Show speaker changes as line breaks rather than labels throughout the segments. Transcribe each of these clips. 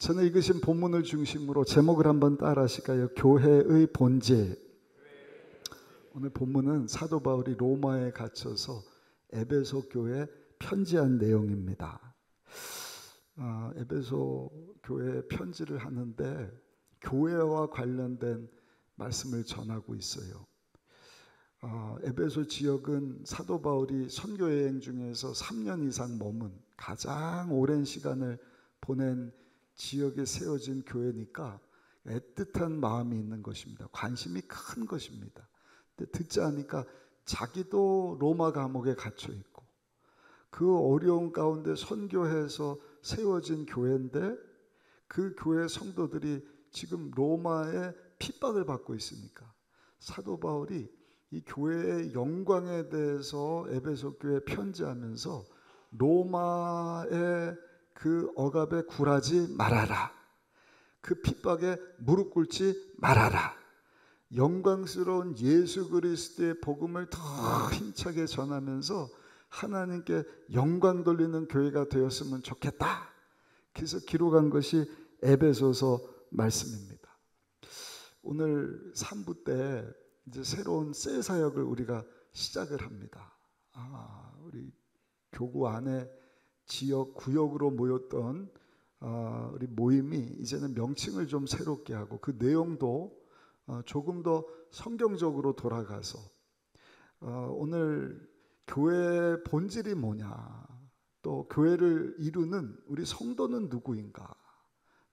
저는 읽으신 본문을 중심으로 제목을 한번 따라 하실까요? 교회의 본질. 오늘 본문은 사도 바울이 로마에 갇혀서 에베소 교회에 편지한 내용입니다. 에베소 교회에 편지를 하는데 교회와 관련된 말씀을 전하고 있어요. 에베소 지역은 사도 바울이 선교 여행 중에서 3년 이상 머문 가장 오랜 시간을 보낸 지역에 세워진 교회니까 애틋한 마음이 있는 것입니다. 관심이 큰 것입니다. 근데 듣자 하니까 자기도 로마 감옥에 갇혀 있고 그 어려운 가운데 선교해서 세워진 교회인데 그 교회 성도들이 지금 로마의 핍박을 받고 있으니까 사도 바울이 이 교회의 영광에 대해서 에베소 교회에 편지하면서 로마의 그 억압에 굴하지 말아라. 그 핍박에 무릎 꿇지 말아라. 영광스러운 예수 그리스도의 복음을 더 힘차게 전하면서 하나님께 영광 돌리는 교회가 되었으면 좋겠다. 그래서 기록한 것이 에베소서 말씀입니다. 오늘 3부 때 이제 새로운 셀 사역을 우리가 시작을 합니다. 우리 교구 안에 지역 구역으로 모였던 우리 모임이 이제는 명칭을 좀 새롭게 하고 그 내용도 조금 더 성경적으로 돌아가서 오늘 교회의 본질이 뭐냐, 또 교회를 이루는 우리 성도는 누구인가,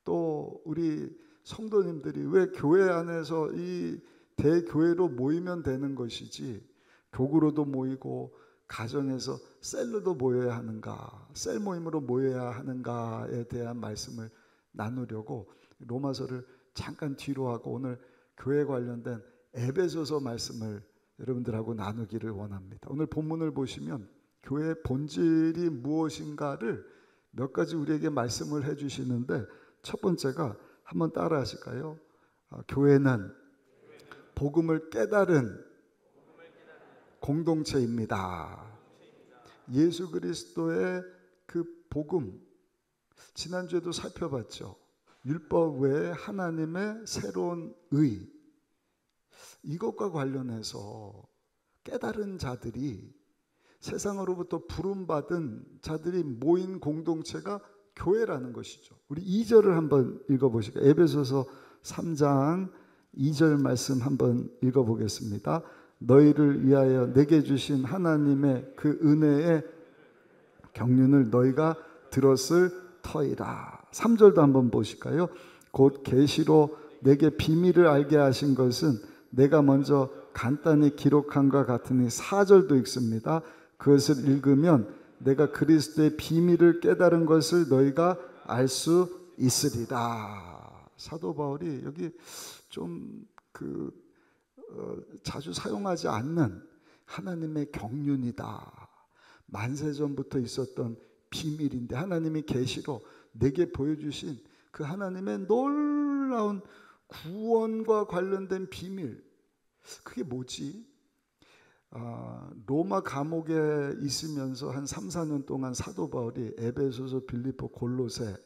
또 우리 성도님들이 왜 교회 안에서 이 대교회로 모이면 되는 것이지 교구로도 모이고 가정에서 셀로도 모여야 하는가, 셀 모임으로 모여야 하는가에 대한 말씀을 나누려고 로마서를 잠깐 뒤로 하고 오늘 교회 관련된 에베소서 말씀을 여러분들하고 나누기를 원합니다. 오늘 본문을 보시면 교회의 본질이 무엇인가를 몇 가지 우리에게 말씀을 해주시는데 첫 번째가 한번 따라 하실까요? 교회는 복음을 깨달은 공동체입니다. 예수 그리스도의 그 복음, 지난주에도 살펴봤죠. 율법 외에 하나님의 새로운 의, 이것과 관련해서 깨달은 자들이, 세상으로부터 부름받은 자들이 모인 공동체가 교회라는 것이죠. 우리 2절을 한번 읽어보실까요? 에베소서 3장 2절 말씀 한번 읽어보겠습니다. 너희를 위하여 내게 주신 하나님의 그 은혜의 경륜을 너희가 들었을 터이라. 3절도 한번 보실까요? 곧 계시로 내게 비밀을 알게 하신 것은 내가 먼저 간단히 기록한과 같으니 4절도 읽습니다. 그것을 읽으면 내가 그리스도의 비밀을 깨달은 것을 너희가 알 수 있으리라. 사도 바울이 여기 좀 자주 사용하지 않는 하나님의 경륜이다. 만세전부터 있었던 비밀인데 하나님이 계시로 내게 보여주신 그 하나님의 놀라운 구원과 관련된 비밀, 그게 뭐지? 로마 감옥에 있으면서 한 3, 4년 동안 사도 바울이 에베소서, 빌립보, 골로새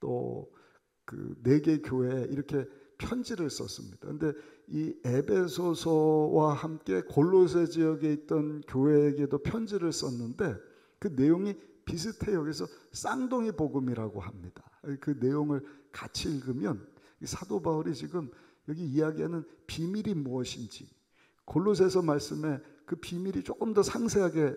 또 그 4개 교회에 이렇게 편지를 썼습니다. 그런데 이 에베소서와 함께 골로새 지역에 있던 교회에게도 편지를 썼는데 그 내용이 비슷해요. 그래서 쌍둥이 복음이라고 합니다. 그 내용을 같이 읽으면 사도 바울이 지금 여기 이야기하는 비밀이 무엇인지, 골로새서 말씀에 그 비밀이 조금 더 상세하게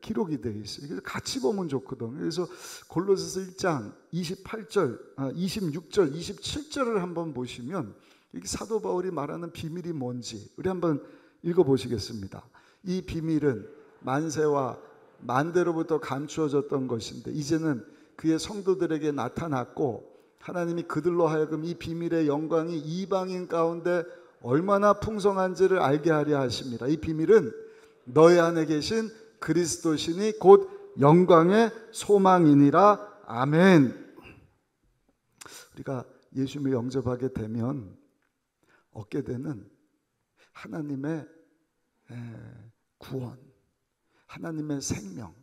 기록이 되어 있어요. 그래서 같이 보면 좋거든요. 그래서 골로새서 1장 28절, 26절, 27절을 한번 보시면 여기 사도 바울이 말하는 비밀이 뭔지 우리 한번 읽어보시겠습니다. 이 비밀은 만세와 만대로부터 감추어졌던 것인데 이제는 그의 성도들에게 나타났고 하나님이 그들로 하여금 이 비밀의 영광이 이방인 가운데 얼마나 풍성한지를 알게 하려 하십니다. 이 비밀은 너희 안에 계신 그리스도시니 곧 영광의 소망이니라. 아멘. 우리가 예수님을 영접하게 되면 얻게 되는 하나님의 구원, 하나님의 생명,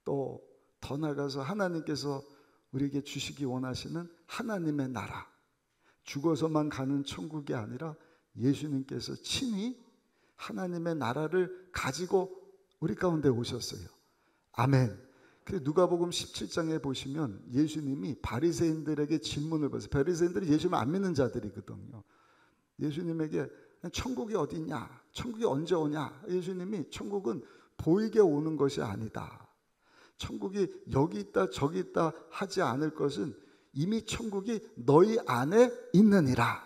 또 더 나아가서 하나님께서 우리에게 주시기 원하시는 하나님의 나라, 죽어서만 가는 천국이 아니라 예수님께서 친히 하나님의 나라를 가지고 우리 가운데 오셨어요. 아멘. 누가복음 17장에 보시면 예수님이 바리새인들에게 질문을 받았어요. 바리새인들이 예수님을 안 믿는 자들이거든요. 예수님에게 천국이 어디 있냐? 천국이 언제 오냐? 예수님이 천국은 보이게 오는 것이 아니다. 천국이 여기 있다 저기 있다 하지 않을 것은 이미 천국이 너희 안에 있느니라.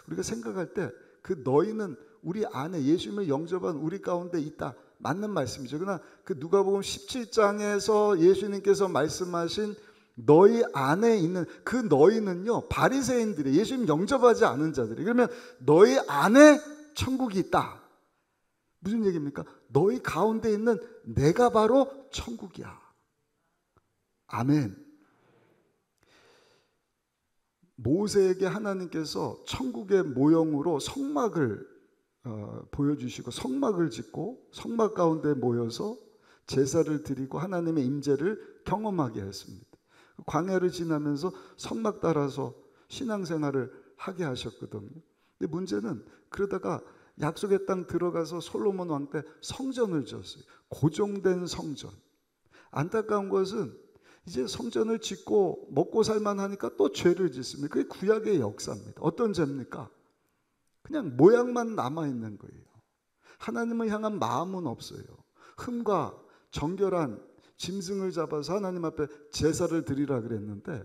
우리가 생각할 때 그 너희는 우리 안에 예수님을 영접한 우리 가운데 있다. 맞는 말씀이죠. 그러나 그 누가복음 17장에서 예수님께서 말씀하신 너희 안에 있는 그 너희는요, 바리새인들이 예수님 영접하지 않은 자들이. 그러면 너희 안에 천국이 있다. 무슨 얘기입니까? 너희 가운데 있는 내가 바로 천국이야. 아멘. 모세에게 하나님께서 천국의 모형으로 성막을 보여주시고 성막을 짓고 성막 가운데 모여서 제사를 드리고 하나님의 임재를 경험하게 했습니다. 광야를 지나면서 성막 따라서 신앙생활을 하게 하셨거든요. 근데 문제는 그러다가 약속의 땅 들어가서 솔로몬 왕 때 성전을 지었어요. 고정된 성전. 안타까운 것은 이제 성전을 짓고 먹고 살만하니까 또 죄를 짓습니다. 그게 구약의 역사입니다. 어떤 죄입니까? 그냥 모양만 남아있는 거예요. 하나님을 향한 마음은 없어요. 흠과 정결한 짐승을 잡아서 하나님 앞에 제사를 드리라 그랬는데,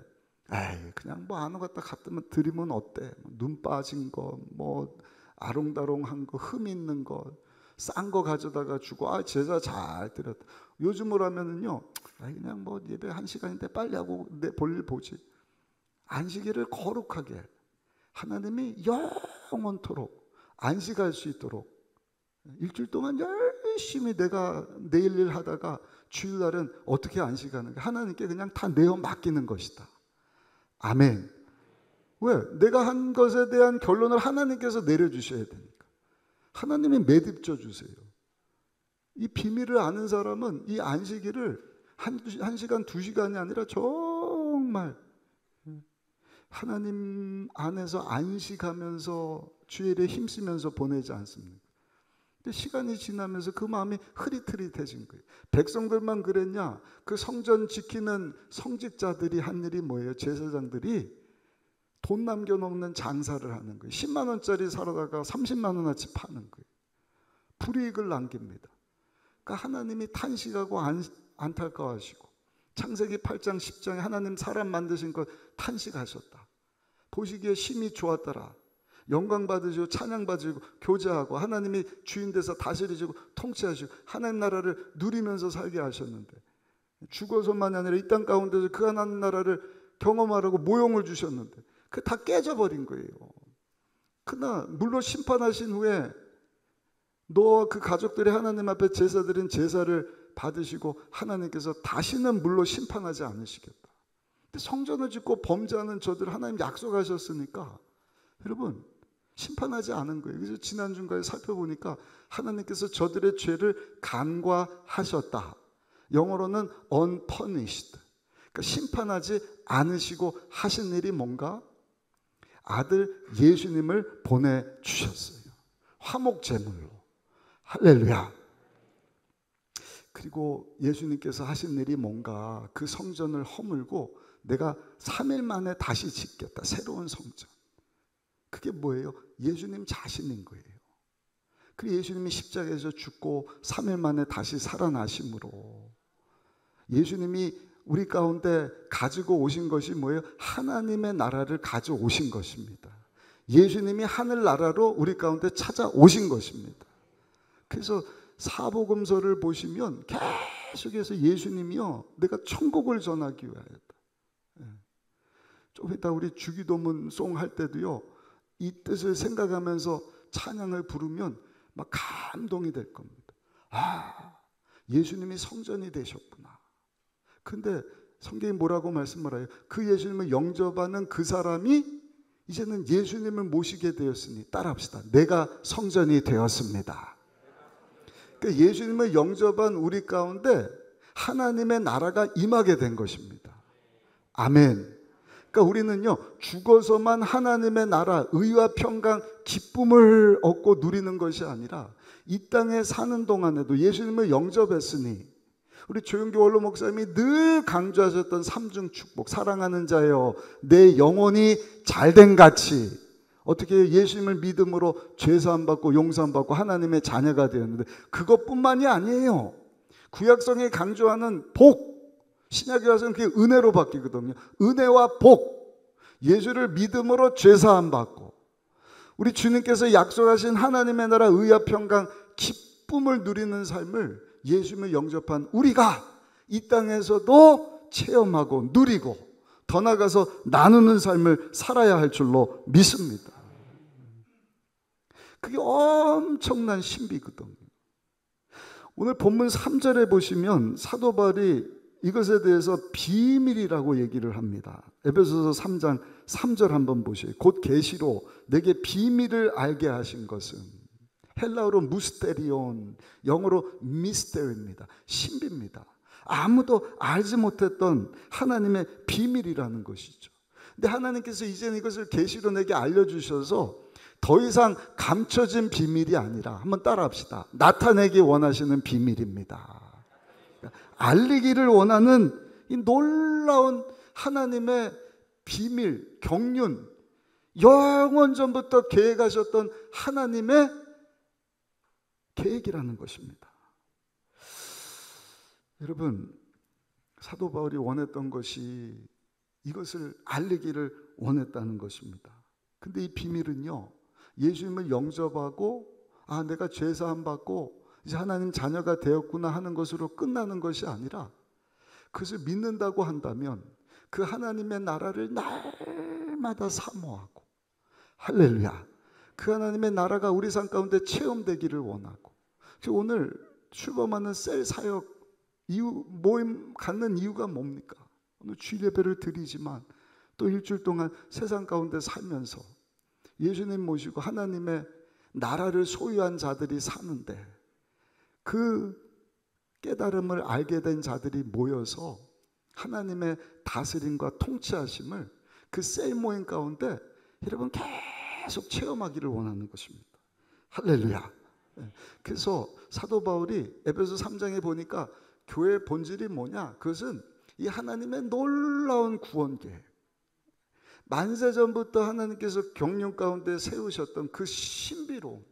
에이 그냥 뭐 아무 갖다 드리면 어때? 눈 빠진 거, 뭐 아롱다롱한 거, 흠 있는 거, 싼 거 가져다가 주고 제사 잘 드렸다. 요즘으로 하면은요, 그냥 뭐 예배 1시간인데 빨리 하고 내 볼일 보지. 안식일을 거룩하게 하나님이 영원토록 안식할 수 있도록 일주일 동안 열심히 내가 내일 일 하다가 주일날은 어떻게 안식하는가? 하나님께 그냥 다 내어 맡기는 것이다. 아멘. 왜? 내가 한 것에 대한 결론을 하나님께서 내려주셔야 되니까. 하나님이 매듭져 주세요. 이 비밀을 아는 사람은 이 안식일을 1시간, 2시간이 아니라 정말 하나님 안에서 안식하면서 주일에 힘쓰면서 보내지 않습니까? 근데 시간이 지나면서 그 마음이 흐릿흐릿해진 거예요. 백성들만 그랬냐? 그 성전 지키는 성직자들이 한 일이 뭐예요? 제사장들이 돈 남겨놓는 장사를 하는 거예요. 10만 원짜리 사러다가 30만 원어치 파는 거예요. 불이익을 남깁니다. 그러니까 하나님이 탄식하고 안타까워하시고 창세기 8장 10장에 하나님 사람 만드신 것 탄식하셨다. 보시기에 심히 좋았더라. 영광 받으시고 찬양 받으시고 교제하고 하나님이 주인 돼서 다스리시고 통치하시고 하나님 나라를 누리면서 살게 하셨는데 죽어서만이 아니라 이 땅 가운데서 그 하나님 나라를 경험하라고 모형을 주셨는데 그 다 깨져버린 거예요. 그러나 물론 심판하신 후에 너와 그 가족들이 하나님 앞에 제사 드린 제사를 받으시고 하나님께서 다시는 물론 심판하지 않으시겠다. 근데 성전을 짓고 범죄하는 저들 하나님 약속하셨으니까 여러분 심판하지 않은 거예요. 그래서 지난주까지 살펴보니까 하나님께서 저들의 죄를 간과하셨다. 영어로는 unpunished. 그러니까 심판하지 않으시고 하신 일이 뭔가? 아들 예수님을 보내주셨어요. 화목제물로. 할렐루야. 그리고 예수님께서 하신 일이 뭔가? 그 성전을 허물고 내가 3일 만에 다시 짓겠다. 새로운 성전. 그게 뭐예요? 예수님 자신인 거예요. 그리고 예수님이 십자가에서 죽고 3일 만에 다시 살아나심으로 예수님이 우리 가운데 가지고 오신 것이 뭐예요? 하나님의 나라를 가져오신 것입니다. 예수님이 하늘나라로 우리 가운데 찾아오신 것입니다. 그래서 사복음서를 보시면 계속해서 예수님이요, 내가 천국을 전하기 위하였다. 좀 이따 우리 주기도문 송 할 때도요, 이 뜻을 생각하면서 찬양을 부르면 막 감동이 될 겁니다. 아, 예수님이 성전이 되셨구나. 근데 성경이 뭐라고 말씀을 해요? 그 예수님을 영접하는 그 사람이 이제는 예수님을 모시게 되었으니 따라합시다. 내가 성전이 되었습니다. 그러니까 예수님을 영접한 우리 가운데 하나님의 나라가 임하게 된 것입니다. 아멘. 그러니까 우리는요, 죽어서만 하나님의 나라, 의와 평강, 기쁨을 얻고 누리는 것이 아니라 이 땅에 사는 동안에도 예수님을 영접했으니, 우리 조용기 원로 목사님이 늘 강조하셨던 삼중 축복, 사랑하는 자여 내 영혼이 잘된 같이, 어떻게 예수님을 믿음으로 죄사함 받고 용서함 받고 하나님의 자녀가 되었는데, 그것뿐만이 아니에요. 구약성에 강조하는 복, 신약에 와서는 그게 은혜로 바뀌거든요. 은혜와 복, 예수를 믿음으로 죄사함 받고, 우리 주님께서 약속하신 하나님의 나라, 의와 평강, 기쁨을 누리는 삶을 예수님을 영접한 우리가 이 땅에서도 체험하고 누리고 더 나아가서 나누는 삶을 살아야 할 줄로 믿습니다. 그게 엄청난 신비거든요. 오늘 본문 3절에 보시면 사도 바울이 이것에 대해서 비밀이라고 얘기를 합니다. 에베소서 3장 3절 한번 보세요. 곧 계시로 내게 비밀을 알게 하신 것은, 헬라어로 무스테리온, 영어로 미스테리입니다. 신비입니다. 아무도 알지 못했던 하나님의 비밀이라는 것이죠. 근데 하나님께서 이제는 이것을 계시로 내게 알려주셔서 더 이상 감춰진 비밀이 아니라, 한번 따라합시다. 나타내기 원하시는 비밀입니다. 알리기를 원하는 이 놀라운 하나님의 비밀, 경륜, 영원 전부터 계획하셨던 하나님의 계획이라는 것입니다. 여러분, 사도 바울이 원했던 것이 이것을 알리기를 원했다는 것입니다. 근데 이 비밀은요, 예수님을 영접하고 내가 죄사함 받고 이제 하나님 자녀가 되었구나 하는 것으로 끝나는 것이 아니라, 그것을 믿는다고 한다면 그 하나님의 나라를 날마다 사모하고, 할렐루야, 그 하나님의 나라가 우리 삶 가운데 체험되기를 원하고, 오늘 출범하는 셀 사역 모임 갖는 이유가 뭡니까? 오늘 주일 예배를 드리지만 또 일주일 동안 세상 가운데 살면서 예수님 모시고 하나님의 나라를 소유한 자들이 사는데, 그 깨달음을 알게 된 자들이 모여서 하나님의 다스림과 통치하심을 그 셀 모임 가운데 여러분 계속 체험하기를 원하는 것입니다. 할렐루야. 그래서 사도 바울이 에베소 3장에 보니까 교회의 본질이 뭐냐? 그것은 이 하나님의 놀라운 구원 계획, 만세 전부터 하나님께서 경륜 가운데 세우셨던 그 신비로움,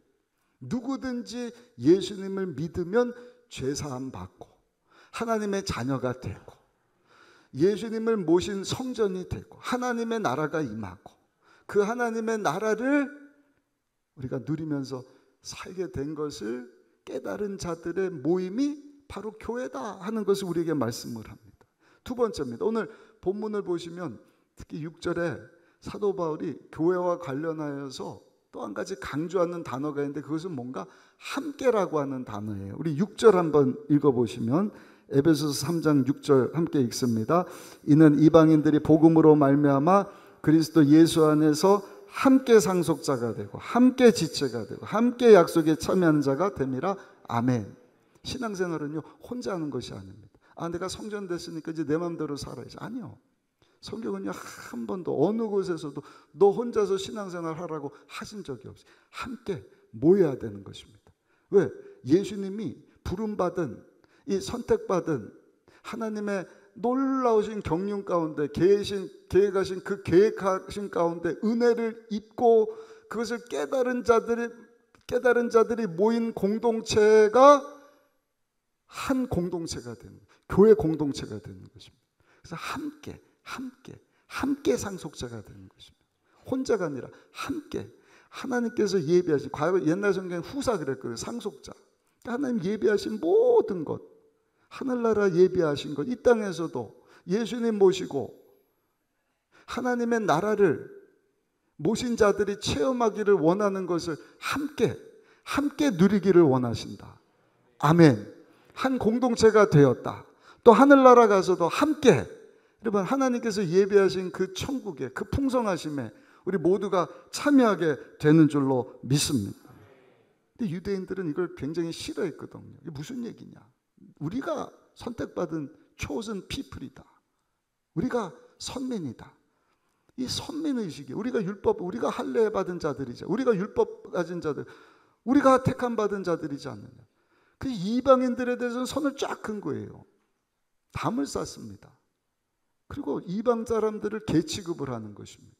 누구든지 예수님을 믿으면 죄사함 받고 하나님의 자녀가 되고 예수님을 모신 성전이 되고 하나님의 나라가 임하고, 그 하나님의 나라를 우리가 누리면서 살게 된 것을 깨달은 자들의 모임이 바로 교회다 하는 것을 우리에게 말씀을 합니다. 두 번째입니다. 오늘 본문을 보시면 특히 6절에 사도 바울이 교회와 관련하여서 또 한 가지 강조하는 단어가 있는데, 그것은 뭔가 함께라고 하는 단어예요. 우리 6절 한번 읽어보시면, 에베소서 3장 6절 함께 읽습니다. 이는 이방인들이 복음으로 말미암아 그리스도 예수 안에서 함께 상속자가 되고 함께 지체가 되고 함께 약속에 참여하는 자가 됨이라. 아멘. 신앙생활은요, 혼자 하는 것이 아닙니다. 내가 성전 됐으니까 이제 내 마음대로 살아야지. 아니요. 성경은요, 한 번도 어느 곳에서도 너 혼자서 신앙생활 하라고 하신 적이 없어요. 함께 모여야 되는 것입니다. 왜? 예수님이 부름받은, 이 선택받은 하나님의 놀라우신 경륜 가운데 계획하신 그 계획하신 가운데 은혜를 입고 그것을 깨달은 자들이 모인 공동체가 한 공동체가 되는, 교회 공동체가 되는 것입니다. 그래서 함께 상속자가 되는 것입니다. 혼자가 아니라 함께. 하나님께서 예비하신, 과거 옛날 성경에 후사 그랬거든요. 상속자. 하나님 예비하신 모든 것, 하늘나라 예비하신 것, 이 땅에서도 예수님 모시고 하나님의 나라를 모신 자들이 체험하기를 원하는 것을 함께 누리기를 원하신다. 아멘. 한 공동체가 되었다. 또 하늘나라 가서도 함께, 여러분, 하나님께서 예비하신 그 천국에, 그 풍성하심에 우리 모두가 참여하게 되는 줄로 믿습니다. 근데 유대인들은 이걸 굉장히 싫어했거든요. 이게 무슨 얘기냐? 우리가 선택받은 chosen people이다. 우리가 선민이다. 이 선민의식이 우리가 할례 받은 자들이자 우리가 율법 가진 자들, 우리가 택함 받은 자들이지 않느냐. 그 이방인들에 대해서는 선을 쫙 큰 거예요. 담을 쌓습니다. 그리고 이방 사람들을 개 취급을 하는 것입니다.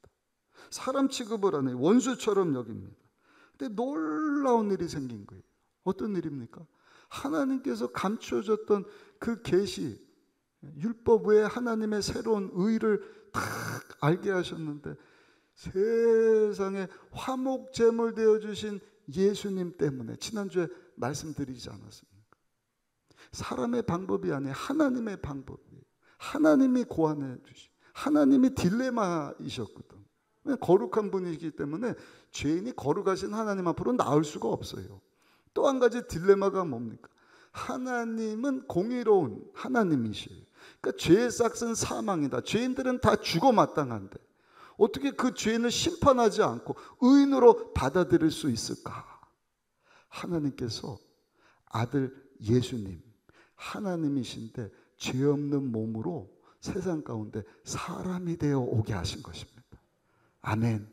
사람 취급을 하는 원수처럼 여깁니다. 근데 놀라운 일이 생긴 거예요. 어떤 일입니까? 하나님께서 감추어졌던 그 계시, 율법 외에 하나님의 새로운 의를 딱 알게 하셨는데 세상에 화목 제물 되어주신 예수님 때문에, 지난주에 말씀드리지 않았습니까? 사람의 방법이 아니에요. 하나님의 방법이에요. 하나님이 고안해 주시, 하나님이 딜레마이셨거든. 거룩한 분이기 때문에 죄인이 거룩하신 하나님 앞으로 나올 수가 없어요. 또 한 가지 딜레마가 뭡니까? 하나님은 공의로운 하나님이시에요. 그러니까 죄의 싹은 사망이다. 죄인들은 다 죽어 마땅한데 어떻게 그 죄인을 심판하지 않고 의인으로 받아들일 수 있을까? 하나님께서 아들 예수님, 하나님이신데 죄 없는 몸으로 세상 가운데 사람이 되어 오게 하신 것입니다. 아멘.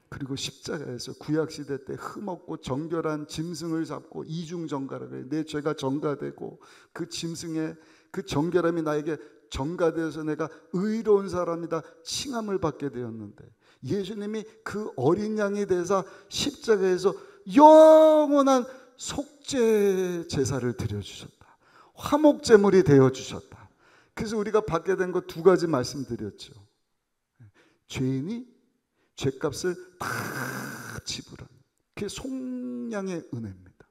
그리고 십자가에서 구약시대 때 흠없고 정결한 짐승을 잡고 이중정가라고 해요. 내 죄가 정가되고 그 짐승의 그 정결함이 나에게 정가되어서 내가 의로운 사람이다 칭함을 받게 되었는데, 예수님이 그 어린 양이 되사 십자가에서 영원한 속죄 제사를 드려주셨다. 화목제물이 되어주셨다. 그래서 우리가 받게 된 것 두 가지 말씀드렸죠. 죄인이 죄값을 다 지불하는, 그게 속량의 은혜입니다.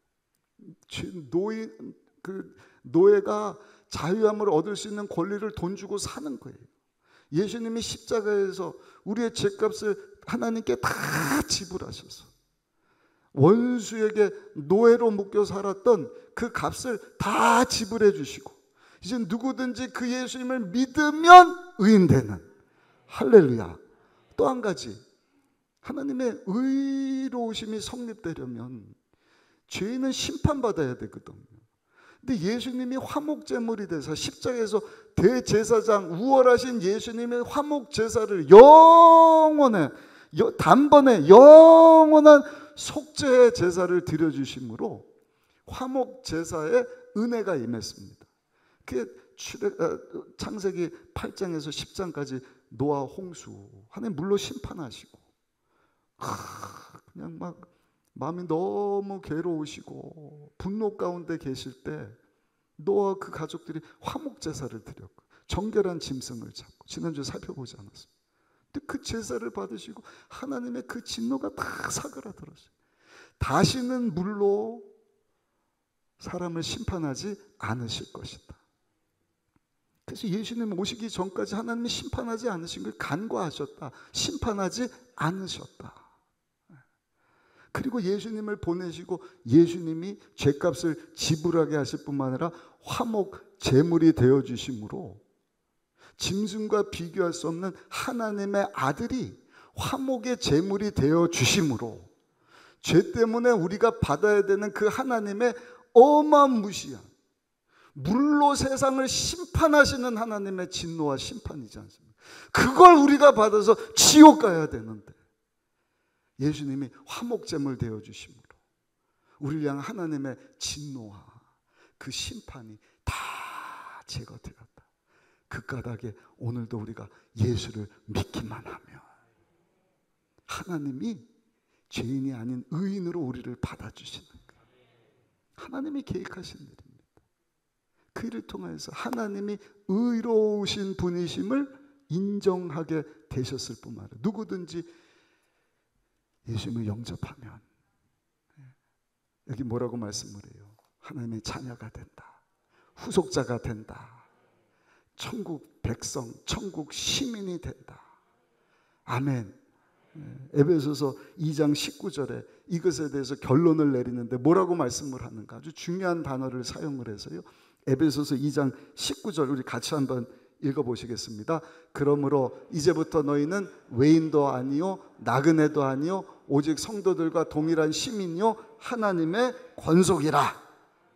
노예가 자유함을 얻을 수 있는 권리를 돈 주고 사는 거예요. 예수님이 십자가에서 우리의 죄값을 하나님께 다 지불하셔서 원수에게 노예로 묶여 살았던 그 값을 다 지불해 주시고, 이제 누구든지 그 예수님을 믿으면 의인되는, 할렐루야. 또 한 가지, 하나님의 의로우심이 성립되려면 죄인은 심판받아야 되거든요. 근데 예수님이 화목제물이 돼서 십자가에서 대제사장, 우월하신 예수님의 화목제사를 단번에 영원한 속죄 제사를 드려주심으로 화목제사의 은혜가 임했습니다. 그게 창세기 8장에서 10장까지 노아 홍수, 하나님 물로 심판하시고 그냥 막 마음이 너무 괴로우시고 분노 가운데 계실 때 노아 그 가족들이 화목제사를 드렸고 정결한 짐승을 잡고, 지난주에 살펴보지 않았습니다. 근데 그 제사를 받으시고 하나님의 그 진노가 다 사그라들었어요. 다시는 물로 사람을 심판하지 않으실 것이다. 그래서 예수님 오시기 전까지 하나님이 심판하지 않으신 걸 간과하셨다. 심판하지 않으셨다. 그리고 예수님을 보내시고 예수님이 죄값을 지불하게 하실 뿐만 아니라 화목 제물이 되어주심으로 짐승과 비교할 수 없는 하나님의 아들이 화목의 제물이 되어주심으로 죄 때문에 우리가 받아야 되는 그 하나님의 어마무시한 물로 세상을 심판하시는 하나님의 진노와 심판이지 않습니까? 그걸 우리가 받아서 지옥 가야 되는데 예수님이 화목제물 되어주심으로 우리를 향한 하나님의 진노와 그 심판이 다 제거되었다. 그 까닭에 오늘도 우리가 예수를 믿기만 하면 하나님이 죄인이 아닌 의인으로 우리를 받아주시는 거예요. 하나님이 계획하신 일입니다. 그 일을 통해서 하나님이 의로우신 분이심을 인정하게 되셨을 뿐만 아니라 누구든지 예수님을 영접하면, 여기 뭐라고 말씀을 해요? 하나님의 자녀가 된다, 후속자가 된다, 천국 백성, 천국 시민이 된다. 아멘. 에베소서 2장 19절에 이것에 대해서 결론을 내리는데 뭐라고 말씀을 하는가? 아주 중요한 단어를 사용을 해서요. 에베소서 2장 19절 우리 같이 한번 읽어보시겠습니다. 그러므로 이제부터 너희는 외인도 아니요 나그네도 아니요 오직 성도들과 동일한 시민이요 하나님의 권속이라.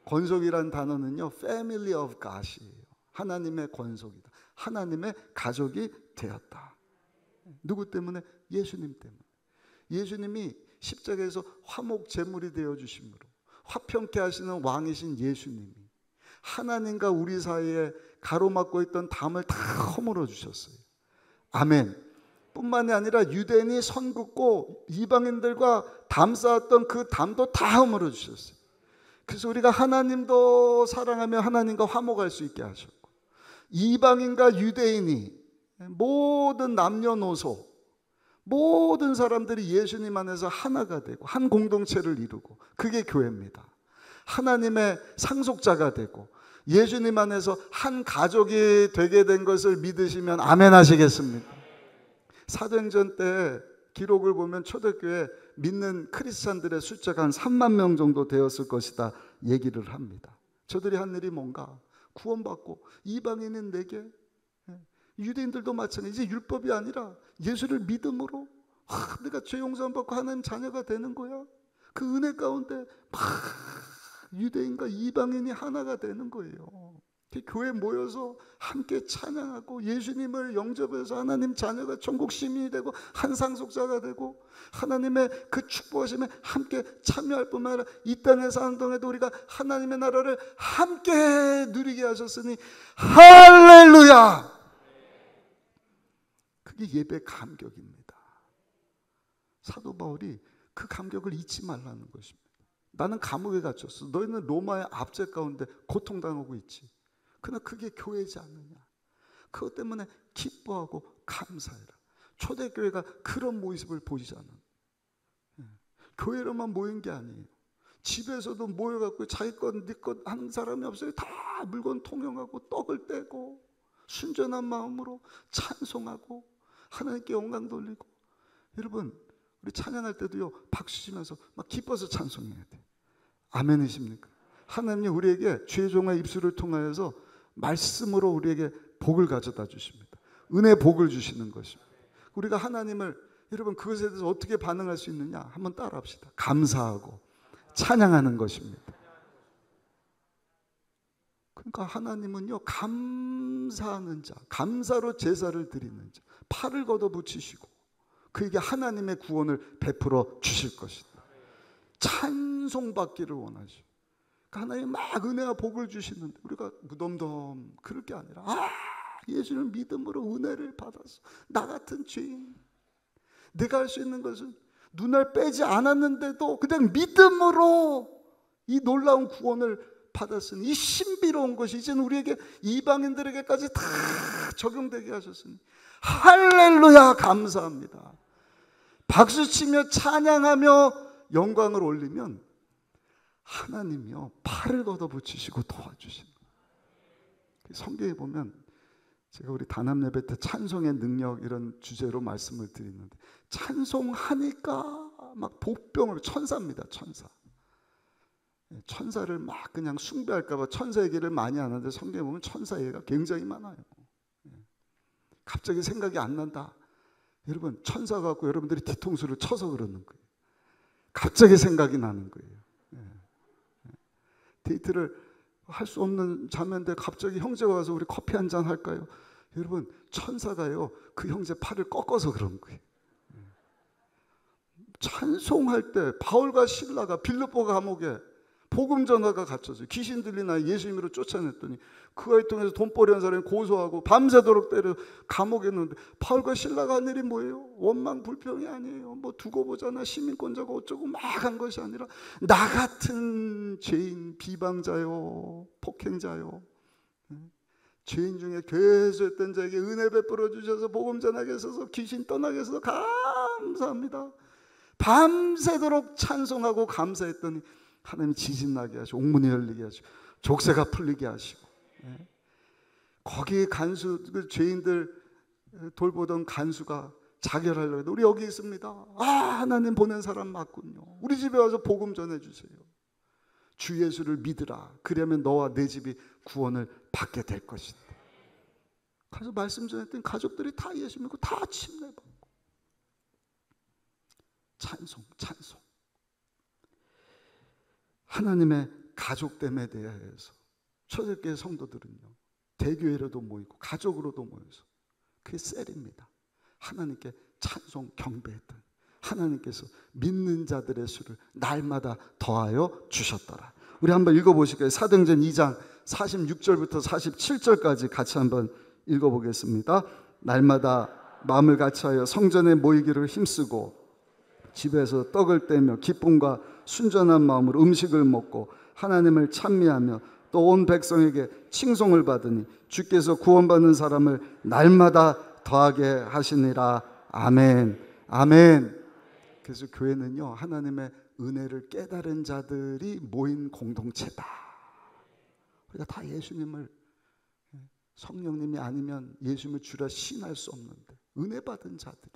권속이란 단어는요 Family of God이에요. 하나님의 권속이다. 하나님의 가족이 되었다. 누구 때문에? 예수님 때문에. 예수님이 십자가에서 화목 제물이 되어주심으로 화평케 하시는 왕이신 예수님이 하나님과 우리 사이에 가로막고 있던 담을 다 허물어 주셨어요. 아멘. 뿐만이 아니라 유대인이 선 긋고 이방인들과 담 쌓았던 그 담도 다 허물어 주셨어요. 그래서 우리가 하나님도 사랑하며 하나님과 화목할 수 있게 하셨고, 이방인과 유대인이 모든 남녀노소 모든 사람들이 예수님 안에서 하나가 되고 한 공동체를 이루고, 그게 교회입니다. 하나님의 상속자가 되고 예수님 안에서 한 가족이 되게 된 것을 믿으시면 아멘 하시겠습니까? 사도행전 때 기록을 보면 초대교회 믿는 크리스찬들의 숫자가 한 3만 명 정도 되었을 것이다 얘기를 합니다. 저들이 한 일이 뭔가? 구원받고 이방인인 내게, 유대인들도 마찬가지, 이제 율법이 아니라 예수를 믿음으로 내가 죄 용서 받고 하나님 자녀가 되는 거야. 그 은혜 가운데 막 유대인과 이방인이 하나가 되는 거예요. 교회에 모여서 함께 찬양하고 예수님을 영접해서 하나님 자녀가 천국 시민이 되고 한 상속자가 되고 하나님의 그 축복하심에 함께 참여할 뿐만 아니라 이 땅에 사는 동안에도 우리가 하나님의 나라를 함께 누리게 하셨으니 할렐루야! 그게 예배 감격입니다. 사도 바울이 그 감격을 잊지 말라는 것입니다. 나는 감옥에 갇혔어. 너희는 로마의 압제 가운데 고통당하고 있지. 그러나 그게 교회지 않느냐. 그것 때문에 기뻐하고 감사해라. 초대교회가 그런 모습을 보이잖아. 교회로만 모인 게 아니에요. 집에서도 모여갖고 자기 것, 네 것 하는 사람이 없어요. 다 물건 통용하고 떡을 떼고 순전한 마음으로 찬송하고 하나님께 영광 돌리고. 여러분, 우리 찬양할 때도요, 박수 치면서 막 기뻐서 찬송해야 돼. 아멘이십니까? 하나님이 우리에게 죄종의 입술을 통하여서 말씀으로 우리에게 복을 가져다 주십니다. 은혜 복을 주시는 것입니다. 우리가 하나님을, 여러분, 그것에 대해서 어떻게 반응할 수 있느냐? 한번 따라 합시다. 감사하고 찬양하는 것입니다. 그러니까 하나님은요, 감사하는 자, 감사로 제사를 드리는 자, 팔을 걷어 붙이시고 그에게 하나님의 구원을 베풀어 주실 것이다. 찬송받기를 원하시고, 하나님 막 은혜와 복을 주시는데 우리가 무덤덤 그럴 게 아니라, 예수를 믿음으로 은혜를 받았어. 나 같은 죄인, 내가 할 수 있는 것은 눈을 빼지 않았는데도 그냥 믿음으로 이 놀라운 구원을 받았으니, 이 신비로운 것이 이제는 우리에게 이방인들에게까지 다 적용되게 하셨으니 할렐루야 감사합니다. 박수치며 찬양하며 영광을 올리면 하나님이요 팔을 걷어붙이시고 도와주시는 거예요. 성경에 보면, 제가 우리 단합 예배 때 찬송의 능력 이런 주제로 말씀을 드리는데, 찬송하니까 막 복병을, 천사입니다. 천사. 천사를 막 그냥 숭배할까 봐 천사 얘기를 많이 하는데, 성경에 보면 천사 얘기가 굉장히 많아요. 갑자기 생각이 안 난다. 여러분, 천사 갖고 여러분들이 뒤통수를 쳐서 그러는 거예요. 갑자기 생각이 나는 거예요. 데이트를 할 수 없는 자매인데 갑자기 형제가 와서 우리 커피 한잔 할까요? 여러분, 천사가요 그 형제 팔을 꺾어서 그런 거예요. 찬송할 때 바울과 실라가 빌립보 감옥에 복음 전하가 갇혀서 귀신 들리나 예수님으로 쫓아냈더니 그 아이 통해서 돈벌이 한 사람이 고소하고 밤새도록 때려 감옥에 있는데, 바울과 실라가 한 일이 뭐예요? 원망 불평이 아니에요. 뭐 두고 보자나 시민권자고 어쩌고 막 한 것이 아니라, 나 같은 죄인, 비방자요, 폭행자요, 죄인 중에 괴수했던 자에게 은혜 베풀어 주셔서 복음 전하게 하셔서 귀신 떠나게 해서 감사합니다. 밤새도록 찬송하고 감사했더니 하나님이 지진 나게 하시고 옥문이 열리게 하시고 족쇄가 풀리게 하시고, 거기 간수, 그 죄인들 돌보던 간수가 자결하려고 해도, 우리 여기 있습니다. 하나님 보낸 사람 맞군요. 우리 집에 와서 복음 전해주세요. 주 예수를 믿으라. 그러면 너와 내 집이 구원을 받게 될 것이다. 가서 말씀 전했더니 가족들이 다 예수 믿고 다 침례받고. 찬송. 하나님의 가족됨에 대해서 초대교회 성도들은요, 대교회로도 모이고 가족으로도 모여서 그게 셀입니다. 하나님께 찬송 경배했던 하나님께서 믿는 자들의 수를 날마다 더하여 주셨더라. 우리 한번 읽어보실까요? 사도행전 2장 46절부터 47절까지 같이 한번 읽어보겠습니다. 날마다 마음을 같이하여 성전에 모이기를 힘쓰고 집에서 떡을 떼며 기쁨과 순전한 마음으로 음식을 먹고 하나님을 찬미하며 또 온 백성에게 칭송을 받으니 주께서 구원받는 사람을 날마다 더하게 하시니라. 아멘. 아멘. 그래서 교회는요, 하나님의 은혜를 깨달은 자들이 모인 공동체다. 우리가 다 예수님을, 성령님이 아니면 예수님을 주라 신할 수 없는데 은혜 받은 자들이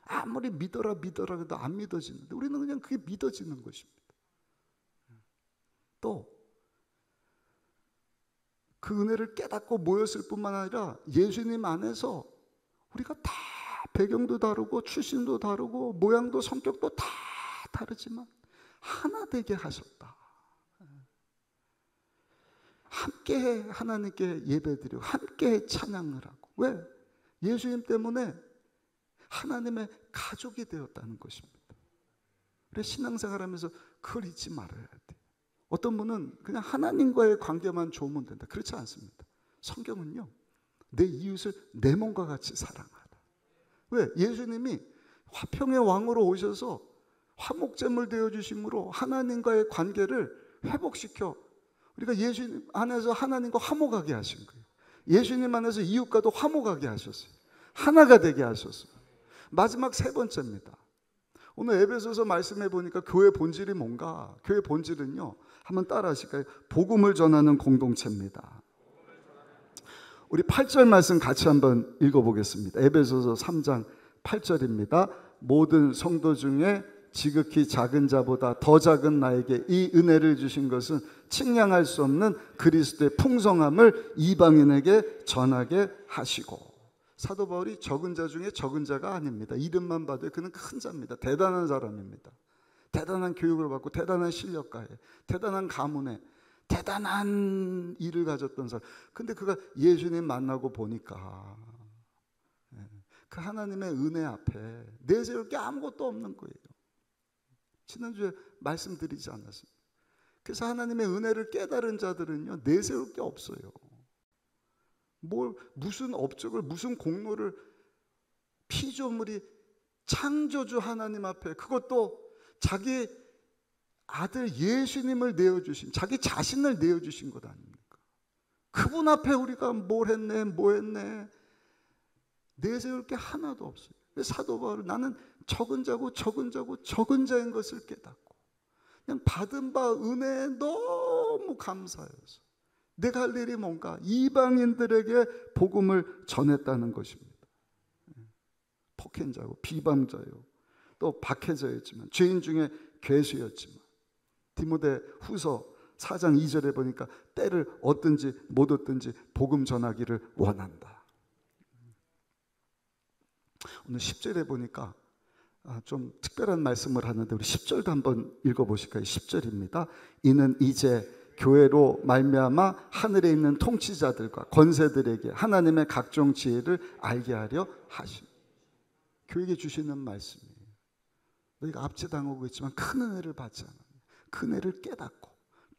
아무리 믿어라 해도 안 믿어지는데 우리는 그냥 그게 믿어지는 것입니다. 또 그 은혜를 깨닫고 모였을 뿐만 아니라 예수님 안에서 우리가 다 배경도 다르고 출신도 다르고 모양도 성격도 다 다르지만 하나 되게 하셨다. 함께 하나님께 예배드리고 함께 찬양을 하고. 왜? 예수님 때문에 하나님의 가족이 되었다는 것입니다. 우리 신앙생활하면서 그걸 잊지 말아야 돼요. 어떤 분은 그냥 하나님과의 관계만 좋으면 된다. 그렇지 않습니다. 성경은요, 내 이웃을 내 몸과 같이 사랑하라. 왜? 예수님이 화평의 왕으로 오셔서 화목제물 되어주심으로 하나님과의 관계를 회복시켜 우리가 예수님 안에서 하나님과 화목하게 하신 거예요. 예수님 안에서 이웃과도 화목하게 하셨어요. 하나가 되게 하셨어요. 마지막 세 번째입니다. 오늘 에베소서 말씀해 보니까 교회 본질이 뭔가? 교회 본질은요, 한번 따라 하실까요? 복음을 전하는 공동체입니다. 우리 8절 말씀 같이 한번 읽어보겠습니다. 에베소서 3장 8절입니다. 모든 성도 중에 지극히 작은 자보다 더 작은 나에게 이 은혜를 주신 것은 측량할 수 없는 그리스도의 풍성함을 이방인에게 전하게 하시고. 사도 바울이 적은 자 중에 적은 자가 아닙니다. 이름만 봐도 그는 큰 자입니다. 대단한 사람입니다. 대단한 교육을 받고 대단한 실력가에 대단한 가문에 대단한 일을 가졌던 사람. 근데 그가 예수님 만나고 보니까 그 하나님의 은혜 앞에 내세울 게 아무것도 없는 거예요. 지난주에 말씀드리지 않았습니다. 그래서 하나님의 은혜를 깨달은 자들은요, 내세울 게 없어요. 무슨 업적을, 무슨 공로를, 피조물이 창조주 하나님 앞에, 그것도 자기 아들 예수님을 내어주신, 자기 자신을 내어주신 것 아닙니까? 그분 앞에 우리가 뭘 했네, 뭐 했네, 내세울 게 하나도 없어요. 사도 바울은 나는 적은 자인 것을 깨닫고 그냥 받은 바 은혜에 너무 감사해서 내가 할 일이 뭔가? 이방인들에게 복음을 전했다는 것입니다. 폭행자고 비방자요, 또 박해자였지만 죄인 중에 괴수였지만, 디모데 후서 4장 2절에 보니까 때를 얻든지 못 얻든지 복음 전하기를 원한다. 오늘 10절에 보니까 좀 특별한 말씀을 하는데 우리 10절도 한번 읽어보실까요? 10절입니다. 이는 이제 교회로 말미암아 하늘에 있는 통치자들과 권세들에게 하나님의 각종 지혜를 알게 하려 하심. 교회에게 주시는 말씀이에요. 너희가 압제당하고 있지만 큰 은혜를 받지 않았냐. 그 은혜를 깨닫고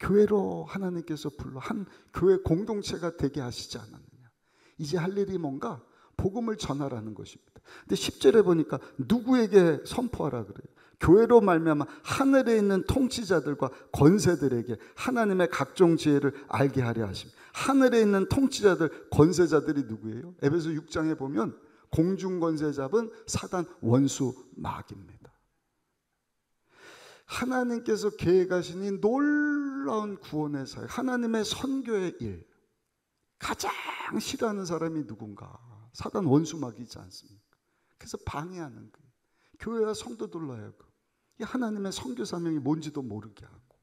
교회로 하나님께서 불러 한 교회 공동체가 되게 하시지 않았느냐. 이제 할 일이 뭔가? 복음을 전하라는 것입니다. 근데 10절에 보니까 누구에게 선포하라 그래요? 교회로 말미암아 하늘에 있는 통치자들과 권세들에게 하나님의 각종 지혜를 알게 하려 하심. 하늘에 있는 통치자들, 권세자들이 누구예요? 에베소 6장에 보면 공중 권세 잡은 사단 원수 마귀입니다. 하나님께서 계획하신 이 놀라운 구원의 사역, 하나님의 선교의 일, 가장 싫어하는 사람이 누군가? 사단 원수 마귀이지 않습니까? 그래서 방해하는 거예요. 교회와 성도들로 하여금 이 하나님의 선교 사명이 뭔지도 모르게 하고,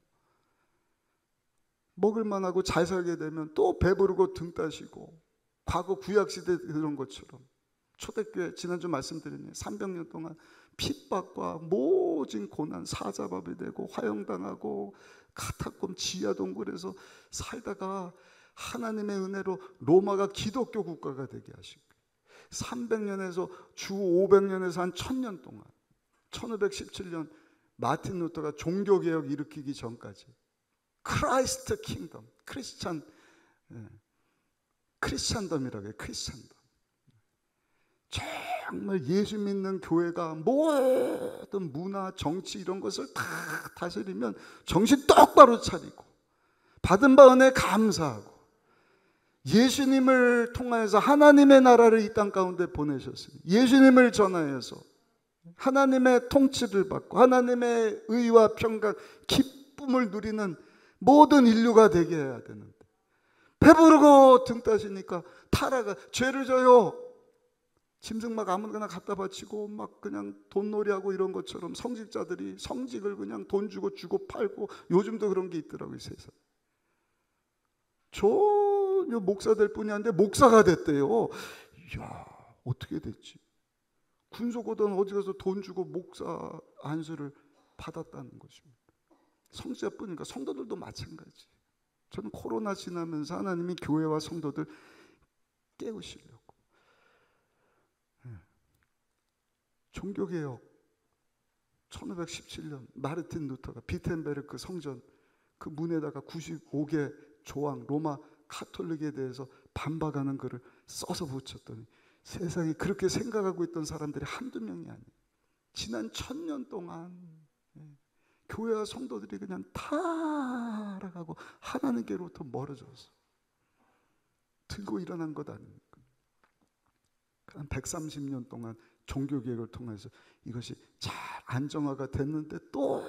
먹을만 하고 잘 살게 되면 또 배부르고 등 따시고, 과거 구약시대 그런 것처럼 초대교회 지난주 말씀드렸네요. 300년 동안 핍박과 모진 고난, 사자밥이 되고 화형당하고 카타콤 지하동굴에서 살다가 하나님의 은혜로 로마가 기독교 국가가 되게 하시고 300년에서 주 500년에서 한 1000년 동안 1517년 마틴 루터가 종교개혁 일으키기 전까지 크라이스트 킹덤, 크리스찬덤이라고 해요. 크리스찬덤. 정말 예수 믿는 교회가 모든 문화, 정치 이런 것을 다 다스리면 정신 똑바로 차리고 받은 바 은혜 감사하고 예수님을 통하여서 하나님의 나라를 이 땅 가운데 보내셨어요. 예수님을 전하여서 하나님의 통치를 받고 하나님의 의와 평강, 기쁨을 누리는 모든 인류가 되게 해야 되는데 배부르고 등 따시니까 타라가 죄를 져요. 짐승 막 아무거나 갖다 바치고 막 그냥 돈놀이하고 이런 것처럼 성직자들이 성직을 그냥 돈 주고 팔고 요즘도 그런 게 있더라고요. 세상에. 전혀 목사 될 뿐이 아닌데 목사가 됐대요. 이야, 어떻게 됐지? 군소고던 어디 가서 돈 주고 목사 안수를 받았다는 것입니다. 성직자뿐이니까 성도들도 마찬가지. 저는 코로나 지나면서 하나님이 교회와 성도들 깨우시려고 종교개혁 1517년 마르틴 루터가 비텐베르크 성전 그 문에다가 95개 조항 로마 카톨릭에 대해서 반박하는 글을 써서 붙였더니 세상에 그렇게 생각하고 있던 사람들이 한두 명이 아니에요. 지난 1000년 동안 교회와 성도들이 그냥 타락하고 하나님께로부터 멀어져서 들고 일어난 것 아닙니까? 한 130년 동안 종교개혁을 통해서 이것이 잘 안정화가 됐는데 또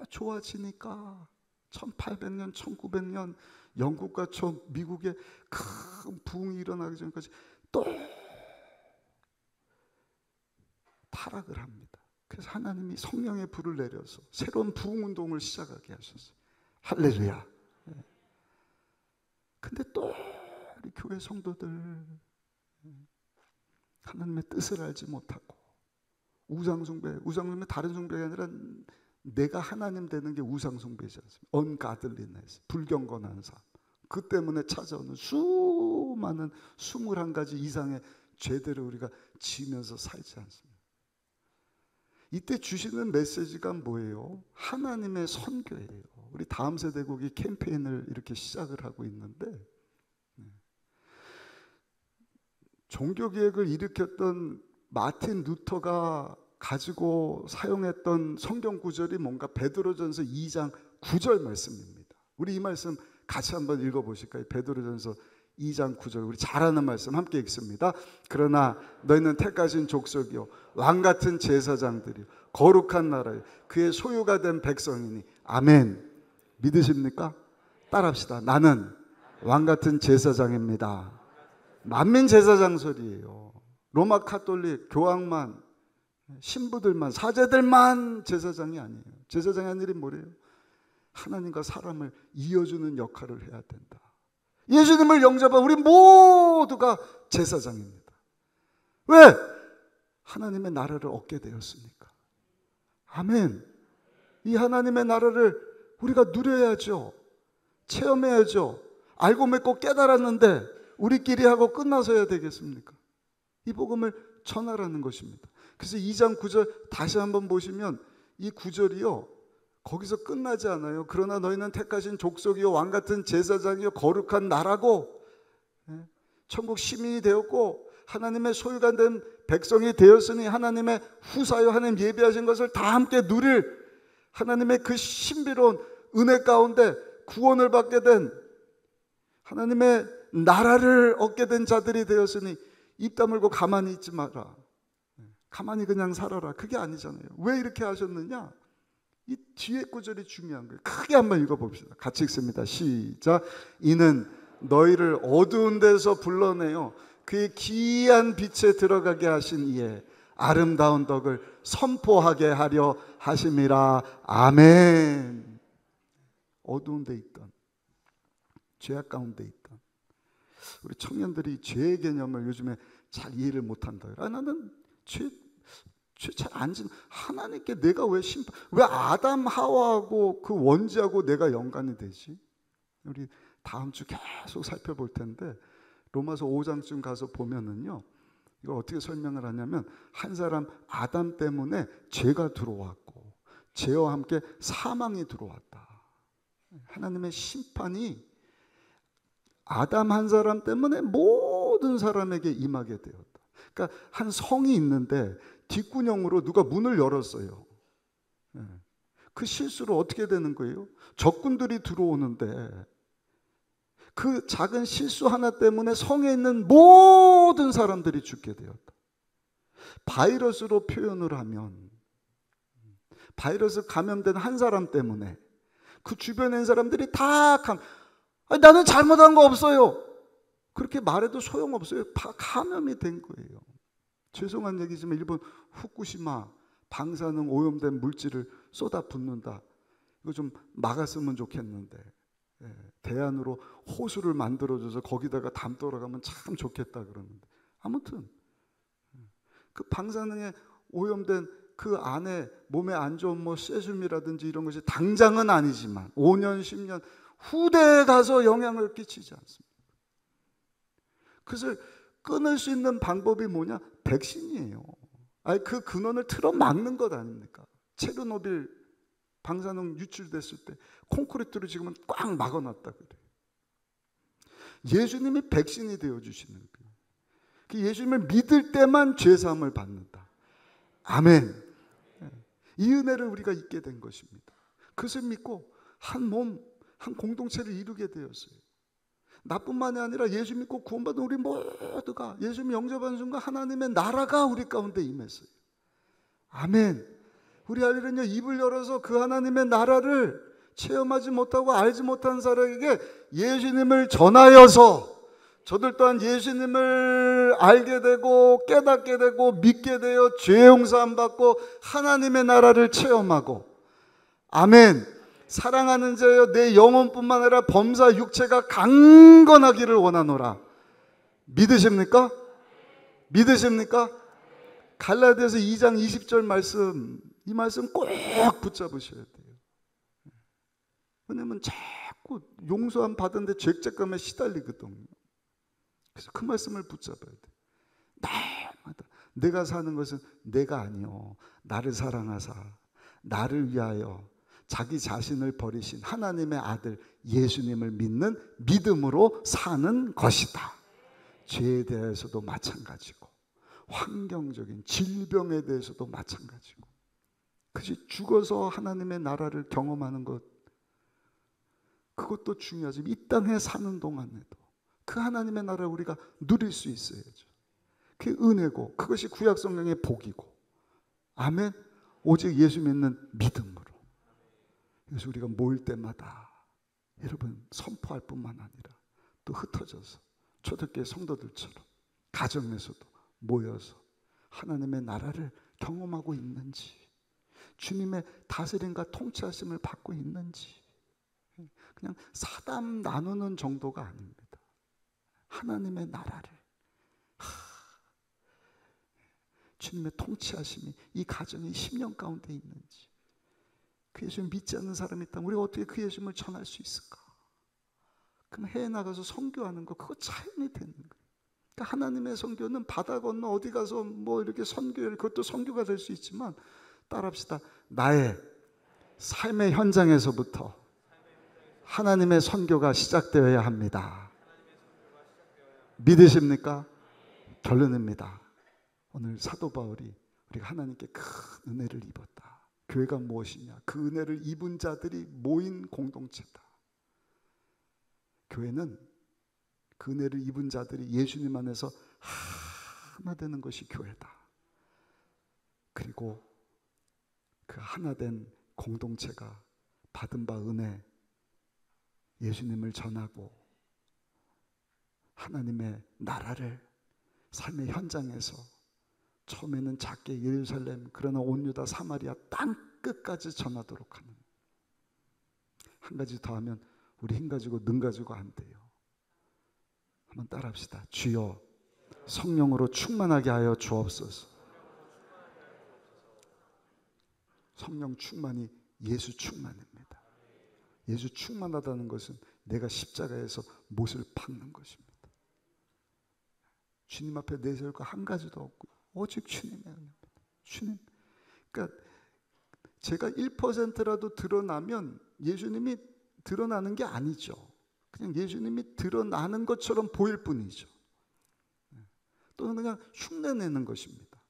좋아지니까 1800년, 1900년 영국과 미국에 큰 부흥이 일어나기 전까지 또 타락을 합니다. 그래서 하나님이 성령의 불을 내려서 새로운 부흥운동을 시작하게 하셨어요. 할렐루야. 근데 또 우리 교회 성도들 하나님의 뜻을 알지 못하고 우상숭배 다른 숭배가 아니라 내가 하나님 되는 게 우상숭배지 않습니까? 언가들리네스, 불경건한 삶. 그 때문에 찾아오는 수많은 21가지 이상의 죄들을 우리가 지면서 살지 않습니까? 이때 주시는 메시지가 뭐예요? 하나님의 선교예요. 우리 다음 세대국이 캠페인을 이렇게 시작을 하고 있는데 종교개혁을 일으켰던 마틴 루터가 가지고 사용했던 성경 구절이 뭔가 베드로전서 2장 9절 말씀입니다. 우리 이 말씀 같이 한번 읽어보실까요? 베드로전서 2장 9절 우리 잘 아는 말씀 함께 읽습니다. 그러나 너희는 택하신 족속이요 왕같은 제사장들이요 거룩한 나라요 그의 소유가 된 백성이니 아멘. 믿으십니까? 따라합시다. 나는 왕같은 제사장입니다. 만민 제사장 소리예요. 로마 카톨릭 교황만 신부들만 사제들만 제사장이 아니에요. 제사장의 한 일이 뭐래요? 하나님과 사람을 이어주는 역할을 해야 된다. 예수님을 영접한 우리 모두가 제사장입니다. 왜? 하나님의 나라를 얻게 되었으니까. 아멘. 이 하나님의 나라를 우리가 누려야죠. 체험해야죠. 알고 믿고 깨달았는데 우리끼리 하고 끝나서야 되겠습니까? 이 복음을 전하라는 것입니다. 그래서 2장 9절 다시 한번 보시면 이 9절이요 거기서 끝나지 않아요. 그러나 너희는 택하신 족속이요 왕같은 제사장이요 거룩한 나라고 천국 시민이 되었고 하나님의 소유가 된 백성이 되었으니 하나님의 후사요 하나님 예비하신 것을 다 함께 누릴 하나님의 그 신비로운 은혜 가운데 구원을 받게 된 하나님의 나라를 얻게 된 자들이 되었으니 입 다물고 가만히 있지 마라. 가만히 그냥 살아라. 그게 아니잖아요. 왜 이렇게 하셨느냐? 이 뒤에 구절이 중요한 거예요. 크게 한번 읽어봅시다. 같이 읽습니다. 시작. 이는 너희를 어두운 데서 불러내어 그의 기이한 빛에 들어가게 하신 이의 아름다운 덕을 선포하게 하려 하심이라. 아멘. 어두운 데 있던 죄악 가운데 있던 우리 청년들이 죄의 개념을 요즘에 잘 이해를 못한다. 나는 죄 잘 안 지는 하나님께 내가 왜 아담 하와하고 그 원죄하고 내가 연관이 되지? 우리 다음 주 계속 살펴볼 텐데 로마서 5장쯤 가서 보면은요, 이걸 어떻게 설명을 하냐면 한 사람 아담 때문에 죄가 들어왔고 죄와 함께 사망이 들어왔다. 하나님의 심판이 아담 한 사람 때문에 모든 사람에게 임하게 되었다. 그러니까 한 성이 있는데 뒷구녕으로 누가 문을 열었어요. 그 실수로 어떻게 되는 거예요? 적군들이 들어오는데 그 작은 실수 하나 때문에 성에 있는 모든 사람들이 죽게 되었다. 바이러스로 표현을 하면 바이러스 감염된 한 사람 때문에 그 주변에 있는 사람들이 다 나는 잘못한 거 없어요. 그렇게 말해도 소용없어요. 감염이 된 거예요. 죄송한 얘기지만 일본 후쿠시마 방사능 오염된 물질을 쏟아붓는다. 이거 좀 막았으면 좋겠는데 대안으로 호수를 만들어줘서 거기다가 담돌아 가면 참 좋겠다 그러는데, 아무튼 그 방사능에 오염된 그 안에 몸에 안 좋은 뭐 세슘이라든지 이런 것이 당장은 아니지만 5년 10년 후대에 가서 영향을 끼치지 않습니다. 그것을 끊을 수 있는 방법이 뭐냐? 백신이에요. 아니 그 근원을 틀어 막는 것 아닙니까? 체르노빌 방사능 유출됐을 때 콘크리트로 지금은 꽉 막아놨다 그래요. 예수님이 백신이 되어주시는 거예요. 그 예수님을 믿을 때만 죄사함을 받는다. 아멘. 이 은혜를 우리가 잊게 된 것입니다. 그것을 믿고 한 몸, 한 공동체를 이루게 되었어요. 나뿐만이 아니라 예수 믿고 구원받은 우리 모두가 예수님 영접하는 순간 하나님의 나라가 우리 가운데 임했어요. 아멘. 우리 아이들은요, 입을 열어서 그 하나님의 나라를 체험하지 못하고 알지 못한 사람에게 예수님을 전하여서 저들 또한 예수님을 알게 되고 깨닫게 되고 믿게 되어 죄 용서함 받고 하나님의 나라를 체험하고, 아멘. 사랑하는 자여 내 영혼뿐만 아니라 범사 육체가 강건하기를 원하노라. 믿으십니까? 믿으십니까? 갈라디아서 2장 20절 말씀, 이 말씀 꼭 붙잡으셔야 돼요. 왜냐하면 자꾸 용서함 받은데 죄책감에 시달리거든요. 그래서 그 말씀을 붙잡아야 돼요. 날마다 내가 사는 것은 내가 아니요 나를 사랑하사 나를 위하여 자기 자신을 버리신 하나님의 아들 예수님을 믿는 믿음으로 사는 것이다. 죄에 대해서도 마찬가지고 환경적인 질병에 대해서도 마찬가지고, 그것이 죽어서 하나님의 나라를 경험하는 것, 그것도 중요하지만 이 땅에 사는 동안에도 그 하나님의 나라를 우리가 누릴 수 있어야죠. 그게 은혜고 그것이 구약 성경의 복이고, 아멘. 오직 예수 믿는 믿음으로. 그래서 우리가 모일 때마다 여러분 선포할 뿐만 아니라 또 흩어져서 초대교회 성도들처럼 가정에서도 모여서 하나님의 나라를 경험하고 있는지, 주님의 다스림과 통치하심을 받고 있는지, 그냥 사담 나누는 정도가 아닙니다. 하나님의 나라를, 주님의 통치하심이 이 가정의 10년 가운데 있는지, 그 예수를 믿지 않는 사람이 있다면 우리가 어떻게 그 예수님을 전할 수 있을까? 그럼 해외 나가서 선교하는 거, 그거 차원이 되는 거예요. 그러니까 하나님의 선교는 바다 건너 어디 가서 뭐 이렇게 선교를, 그것도 선교가 될 수 있지만, 따라합시다. 나의 삶의 현장에서부터 하나님의 선교가 시작되어야 합니다. 믿으십니까? 결론입니다. 오늘 사도 바울이 우리가 하나님께 큰 은혜를 입었다. 교회가 무엇이냐? 그 은혜를 입은 자들이 모인 공동체다. 교회는 그 은혜를 입은 자들이 예수님 안에서 하나 되는 것이 교회다. 그리고 그 하나 된 공동체가 받은 바 은혜, 예수님을 전하고 하나님의 나라를 삶의 현장에서 처음에는 작게 예루살렘, 그러나 온 유다 사마리아 땅 끝까지 전하도록 하는, 한 가지 더 하면 우리 힘 가지고 능 가지고 안 돼요. 한번 따라합시다. 주여 성령으로 충만하게 하여 주옵소서. 성령 충만이 예수 충만입니다. 예수 충만하다는 것은 내가 십자가에서 못을 박는 것입니다. 주님 앞에 내세울 거 한 가지도 없고요. 오직 주님의 은혜입니다. 주님. 그러니까 제가 1%라도 드러나면 예수님이 드러나는 게 아니죠. 그냥 예수님이 드러나는 것처럼 보일 뿐이죠. 또는 그냥 흉내내는 것입니다.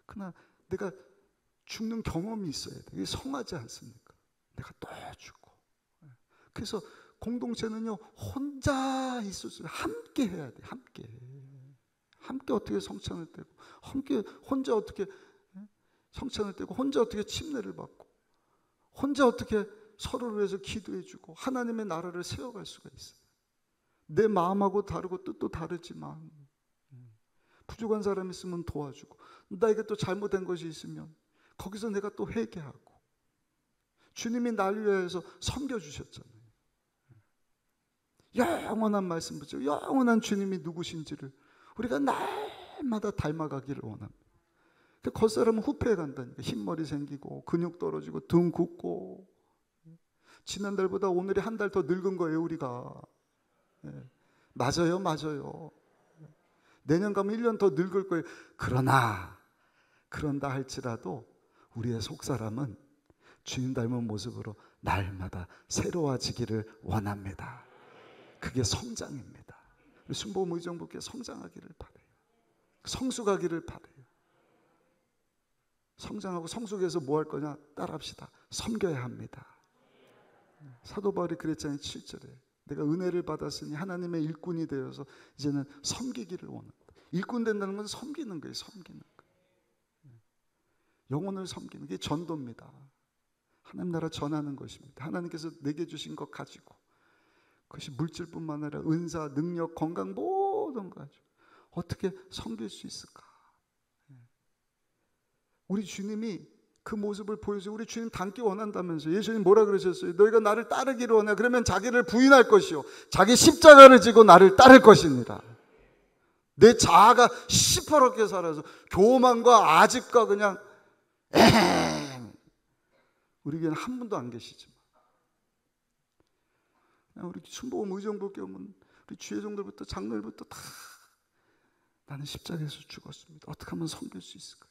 그러나 내가 죽는 경험이 있어야 돼. 이게 성하지 않습니까? 내가 또 죽고. 그래서 공동체는요, 혼자 있을 수, 함께 해야 돼. 함께 어떻게 성찬을 떼고, 혼자 어떻게 성찬을 떼고, 혼자 어떻게 침례를 받고, 혼자 어떻게 서로를 위해서 기도해주고 하나님의 나라를 세워갈 수가 있어요. 내 마음하고 다르고 뜻도 다르지만 부족한 사람이 있으면 도와주고, 나에게 또 잘못된 것이 있으면 거기서 내가 또 회개하고, 주님이 날 위해서 섬겨주셨잖아요. 영원한 말씀 붙여 영원한 주님이 누구신지를 우리가 날마다 닮아가기를 원합니다. 겉사람은 후패해 간다니까. 흰머리 생기고 근육 떨어지고 등 굽고, 지난달보다 오늘이 한 달 더 늙은 거예요 우리가. 맞아요. 내년 가면 1년 더 늙을 거예요. 그런다 할지라도 우리의 속사람은 주님 닮은 모습으로 날마다 새로워지기를 원합니다. 그게 성장입니다. 순복음 의정부께 성장하기를 바라요. 성숙하기를 바라요. 성장하고 성숙해서 뭐 할 거냐? 따라합시다. 섬겨야 합니다. 사도 바울이 그랬잖아요. 7절에 내가 은혜를 받았으니 하나님의 일꾼이 되어서 이제는 섬기기를 원한다. 일꾼 된다는 건 섬기는 거예요. 섬기는 거예요. 영혼을 섬기는 게 전도입니다. 하나님 나라 전하는 것입니다. 하나님께서 내게 주신 것 가지고, 그것이 물질뿐만 아니라 은사, 능력, 건강 모든 거 가지고 어떻게 섬길 수 있을까? 우리 주님이 그 모습을 보여주고, 우리 주님 닮기 원한다면서. 예수님 뭐라 그러셨어요? 너희가 나를 따르기를 원해. 그러면 자기를 부인할 것이요, 자기 십자가를 지고 나를 따를 것입니다. 내 자아가 시퍼렇게 살아서 교만과 아집과 그냥 우리 교회는 한 분도 안 계시지만, 우리 순복음 의정부교회 오면 우리 주회종들부터 장로들부터 다 나는 십자가에서 죽었습니다. 어떻게 하면 섬길 수 있을까요?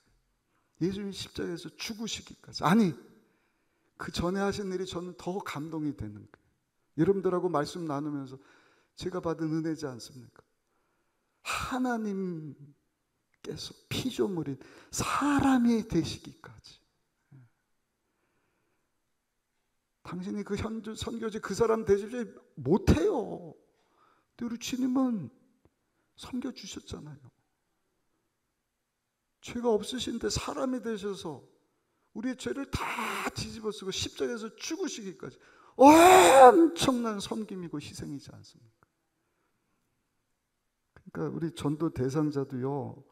예수님이 십자가에서 죽으시기까지. 아니, 그 전에 하신 일이 저는 더 감동이 되는 거예요. 여러분들하고 말씀 나누면서 제가 받은 은혜지 않습니까? 하나님께서 피조물인 사람이 되시기까지. 당신이 그 선교지 그 사람 되시지 못해요. 근데 우리 주님은 섬겨주셨잖아요. 죄가 없으신데 사람이 되셔서 우리의 죄를 다 뒤집어 쓰고 십자가에서 죽으시기까지 엄청난 섬김이고 희생이지 않습니까? 그러니까 우리 전도 대상자도요,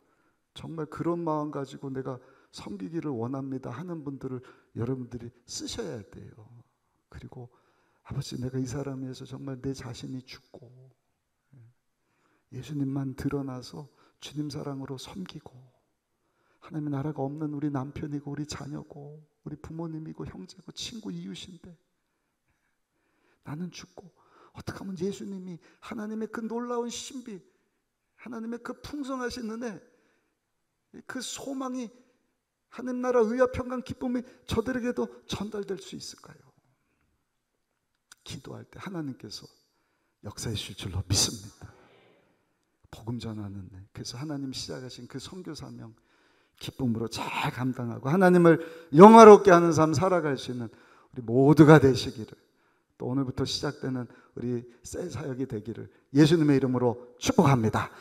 정말 그런 마음 가지고 내가 섬기기를 원합니다 하는 분들을 여러분들이 쓰셔야 돼요. 그리고 아버지, 내가 이 사람 위해서 정말 내 자신이 죽고 예수님만 드러나서 주님 사랑으로 섬기고, 하나님의 나라가 없는 우리 남편이고 우리 자녀고 우리 부모님이고 형제고 친구 이웃인데 나는 죽고, 어떻게 하면 예수님이 하나님의 그 놀라운 신비, 하나님의 그 풍성하신 은혜, 그 소망이, 하나님 나라 의와 평강 기쁨이 저들에게도 전달될 수 있을까요? 기도할 때 하나님께서 역사해 주실 줄로 믿습니다. 복음 전하는 데, 그래서 하나님 시작하신 그 선교 사명 기쁨으로 잘 감당하고 하나님을 영화롭게 하는 삶 살아갈 수 있는 우리 모두가 되시기를, 또 오늘부터 시작되는 우리 새 사역이 되기를 예수님의 이름으로 축복합니다.